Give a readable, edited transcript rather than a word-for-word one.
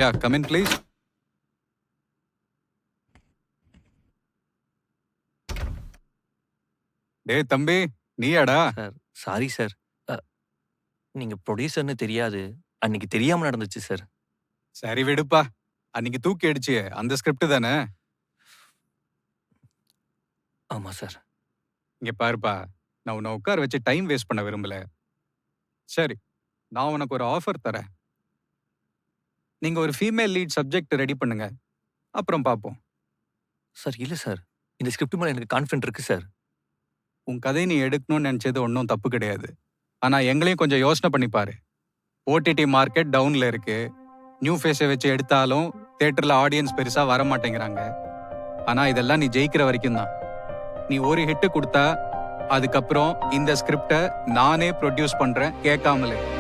Yeah come in please. டேய் தம்பி, நீயாடா? Sir sorry sir. அ நீங்க ப்ரொடியூசர்ன்னு தெரியாது. அன்னைக்கு தெரியாம நடந்துச்சு சார். சரி விடுப்பா. அன்னைக்கு தூக்கி அடிச்சியே அந்த ஸ்கிரிப்ட் தானே? ஆமா சார். இங்க பாருப்பா, நான் உன்னை உட்கார வச்சு டைம் வேஸ்ட் பண்ண விரும்பல. சரி, நான் உனக்கு ஒரு ஆஃபர் தரேன். நீங்க ஒரு ஃபீமேல் லீட் சப்ஜெக்ட் ரெடி பண்ணுங்க. அப்புறம் பார்ப்போம். சார் இல்ல சார். இந்த ஸ்கிரிப்ட் மேல எனக்கு கான்ஃபிடன்ட் இருக்கு சார். உன் கதையை நீ எடுக்கணும்னு நினைச்சது ஒன்றும் தப்பு கிடையாது. ஆனா எங்களையும் கொஞ்சம் யோசனை பண்ணி பாரு. ஓடிடி மார்க்கெட் டவுன்ல இருக்கு. நியூ ஃபேஸை வச்சு எடுத்தாலும் தியேட்டர்ல ஆடியன்ஸ் பெருசா வர மாட்டேங்கிறாங்க. ஆனா இதெல்லாம் நீ ஜெயிக்கிற வரைக்கும் தான். நீ ஒரு ஹிட் கொடுத்தா அதுக்கப்புறம் இந்த ஸ்கிரிப்டை நானே ப்ரொடியூஸ் பண்றேன் கேட்காமலே.